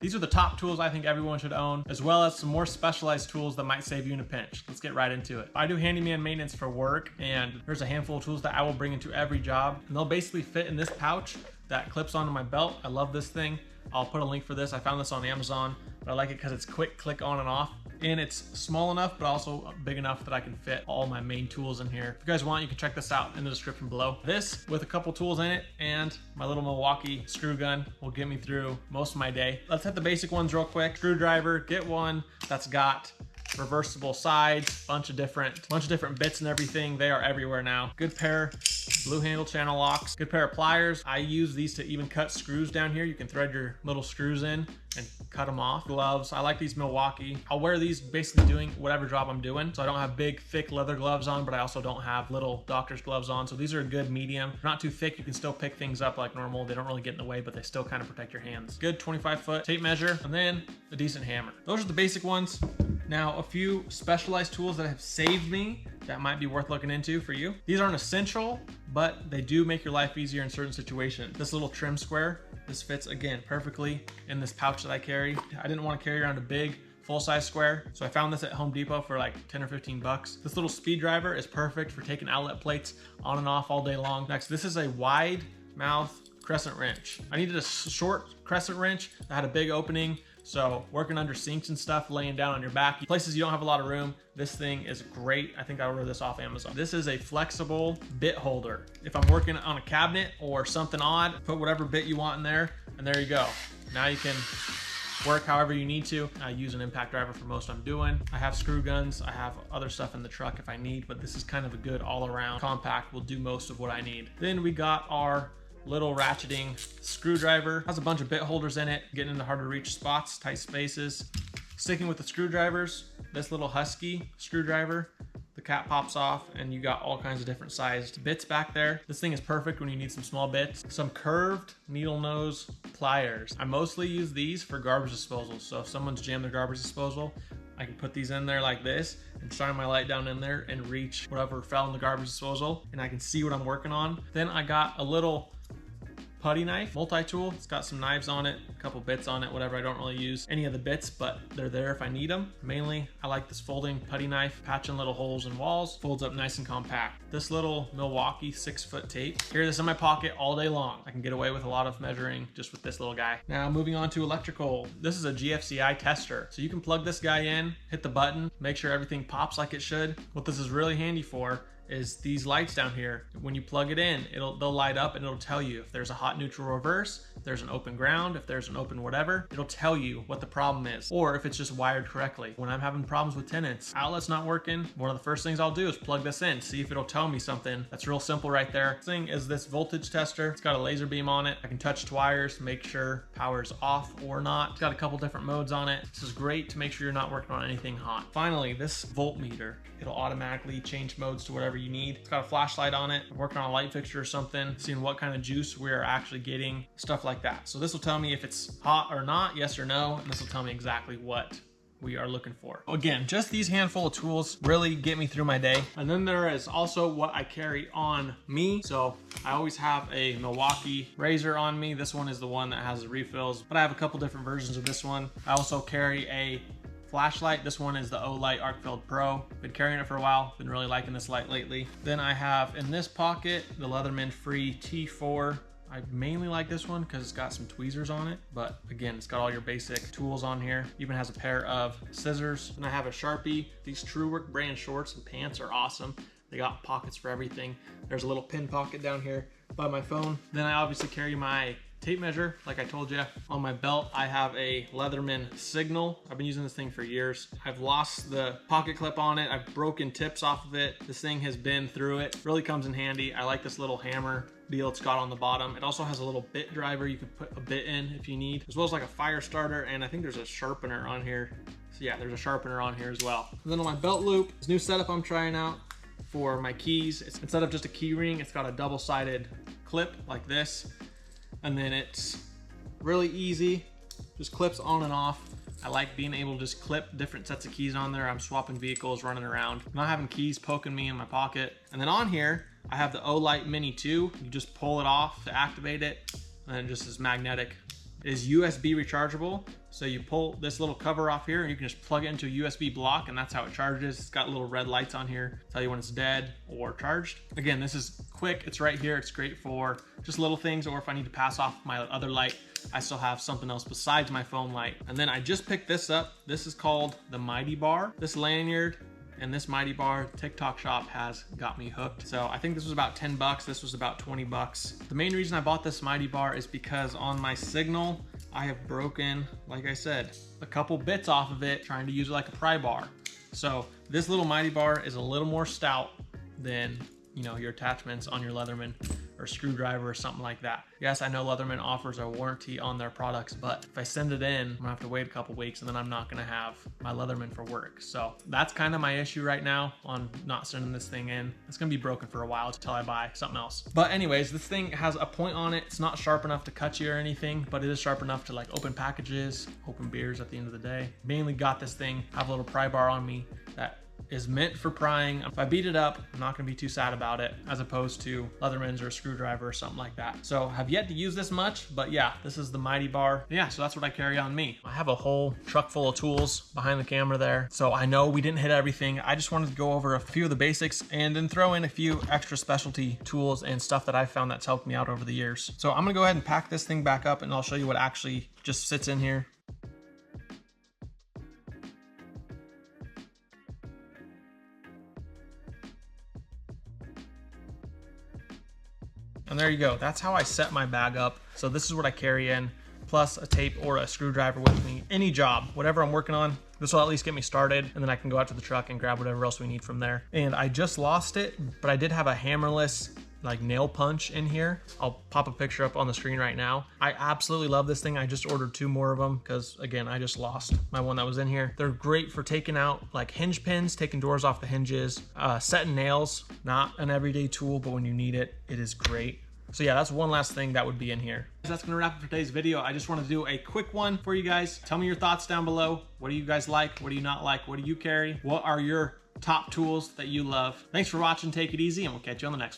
These are the top tools I think everyone should own, as well as some more specialized tools that might save you in a pinch. Let's get right into it. I do handyman maintenance for work, and there's a handful of tools that I will bring into every job, and they'll basically fit in this pouch that clips onto my belt. I love this thing. I'll put a link for this. I found this on Amazon, but I like it because it's quick click on and off. And it's small enough, but also big enough that I can fit all my main tools in here. If you guys want, you can check this out in the description below. This, with a couple tools in it, and my little Milwaukee screw gun will get me through most of my day. Let's hit the basic ones real quick. Screwdriver, get one that's got reversible sides, bunch of different bits and everything. They are everywhere now. Good pair blue handle channel locks, good pair of pliers. I use these to even cut screws down here. You can thread your little screws in and cut them off. Gloves, I like these Milwaukee. I'll wear these basically doing whatever job I'm doing. So I don't have big, thick leather gloves on, but I also don't have little doctor's gloves on. So these are a good medium. They're not too thick. You can still pick things up like normal. They don't really get in the way, but they still kind of protect your hands. Good 25-foot tape measure, and then a decent hammer. Those are the basic ones. Now, a few specialized tools that have saved me that might be worth looking into for you. These aren't essential, but they do make your life easier in certain situations. This little trim square, this fits again perfectly in this pouch that I carry. I didn't want to carry around a big full-size square, so I found this at Home Depot for like 10 or 15 bucks. This little speed driver is perfect for taking outlet plates on and off all day long. Next, this is a wide mouth crescent wrench. I needed a short crescent wrench that had a big opening. So working under sinks and stuff, laying down on your back, places you don't have a lot of room, this thing is great. I think I ordered this off Amazon. This is a flexible bit holder. If I'm working on a cabinet or something odd, put whatever bit you want in there, and there you go. Now you can work however you need to. I use an impact driver for most I'm doing. I have screw guns. I have other stuff in the truck if I need, but this is kind of a good all-around compact, will do most of what I need. Then we got our little ratcheting screwdriver. Has a bunch of bit holders in it, getting into hard to reach spots, tight spaces. Sticking with the screwdrivers, this little Husky screwdriver, the cap pops off and you got all kinds of different sized bits back there. This thing is perfect when you need some small bits. Some curved needle nose pliers. I mostly use these for garbage disposal. So if someone's jammed their garbage disposal, I can put these in there like this and shine my light down in there and reach whatever fell in the garbage disposal, and I can see what I'm working on. Then I got a little putty knife, multi-tool. It's got some knives on it, a couple bits on it, whatever. I don't really use any of the bits, but they're there if I need them. Mainly, I like this folding putty knife, patching little holes in walls, folds up nice and compact. This little Milwaukee 6-foot tape. Carry this in my pocket all day long. I can get away with a lot of measuring just with this little guy. Now moving on to electrical. This is a GFCI tester. So you can plug this guy in, hit the button, make sure everything pops like it should. What this is really handy for is these lights down here. When you plug it in, they'll light up and it'll tell you if there's a hot neutral reverse, if there's an open ground, if there's an open whatever, it'll tell you what the problem is, or if it's just wired correctly. When I'm having problems with tenants, outlet's not working, one of the first things I'll do is plug this in, see if it'll tell me something. That's real simple right there. This thing is this voltage tester. It's got a laser beam on it. I can touch wires, make sure power's off or not. It's got a couple different modes on it. This is great to make sure you're not working on anything hot. Finally, this voltmeter. It'll automatically change modes to whatever you need. It's got a flashlight on it. I'm working on a light fixture or something, seeing what kind of juice we're actually getting, stuff like that. So this will tell me if it's hot or not, yes or no, and this will tell me exactly what we are looking for. Again, just these handful of tools really get me through my day. And then there is also what I carry on me. So I always have a Milwaukee razor on me. This one is the one that has the refills, but I have a couple different versions of this one. I also carry a flashlight. This one is the Olight Arcfield Pro. Been carrying it for a while. Been really liking this light lately. Then I have in this pocket the Leatherman Free T4. I mainly like this one because it's got some tweezers on it, but again, it's got all your basic tools on here. Even has a pair of scissors. And I have a Sharpie. These TrueWork brand shorts and pants are awesome. They got pockets for everything. There's a little pin pocket down here by my phone. Then I obviously carry my tape measure, like I told you. On my belt, I have a Leatherman Signal. I've been using this thing for years. I've lost the pocket clip on it. I've broken tips off of it. This thing has been through it. Really comes in handy. I like this little hammer deal it's got on the bottom. It also has a little bit driver you can put a bit in if you need, as well as like a fire starter, and I think there's a sharpener on here. So yeah, there's a sharpener on here as well. And then on my belt loop, this new setup I'm trying out for my keys. It's, instead of just a key ring, it's got a double-sided clip like this. And then it's really easy, just clips on and off. I like being able to just clip different sets of keys on there. I'm swapping vehicles, running around, not having keys poking me in my pocket. And then on here, I have the Olight Mini 2. You just pull it off to activate it, and then just is magnetic. is USB rechargeable. So you pull this little cover off here and you can just plug it into a USB block, and that's how it charges. It's got little red lights on here, tell you when it's dead or charged. Again, this is quick, it's right here. It's great for just little things, or if I need to pass off my other light, I still have something else besides my phone light. And then I just picked this up. This is called the Mighty Bar. This lanyard and this Mighty Bar TikTok shop has got me hooked. So I think this was about 10 bucks. This was about 20 bucks. The main reason I bought this Mighty Bar is because on my Signal, I have broken, like I said, a couple bits off of it trying to use it like a pry bar. So this little Mighty Bar is a little more stout than, you know, your attachments on your Leatherman or screwdriver or something like that. Yes, I know Leatherman offers a warranty on their products, but if I send it in, I'm gonna have to wait a couple weeks and then I'm not gonna have my Leatherman for work. So that's kind of my issue right now on not sending this thing in. It's gonna be broken for a while until I buy something else. But anyways, this thing has a point on it. It's not sharp enough to cut you or anything, but it is sharp enough to like open packages, open beers at the end of the day. Mainly got this thing, have a little pry bar on me that is meant for prying. If I beat it up, I'm not gonna be too sad about it, as opposed to Leatherman's or a screwdriver or something like that. So have yet to use this much, but yeah, this is the Mighty Bar. Yeah, so that's what I carry on me. I have a whole truck full of tools behind the camera there. So I know we didn't hit everything. I just wanted to go over a few of the basics and then throw in a few extra specialty tools and stuff that I found that's helped me out over the years. So I'm gonna go ahead and pack this thing back up and I'll show you what actually just sits in here. And there you go. That's how I set my bag up. So this is what I carry in, plus a tape or a screwdriver with me. Any job, whatever I'm working on, this will at least get me started, and then I can go out to the truck and grab whatever else we need from there. And I just lost it, but I did have a hammerless like nail punch in here. I'll pop a picture up on the screen right now. I absolutely love this thing. I just ordered 2 more of them because again, I just lost my one that was in here. They're great for taking out like hinge pins, taking doors off the hinges, setting nails. Not an everyday tool, but when you need it, it is great. So yeah, that's one last thing that would be in here. That's gonna wrap up today's video. I just wanted to do a quick one for you guys. Tell me your thoughts down below. What do you guys like? What do you not like? What do you carry? What are your top tools that you love? Thanks for watching. Take it easy, and we'll catch you on the next one.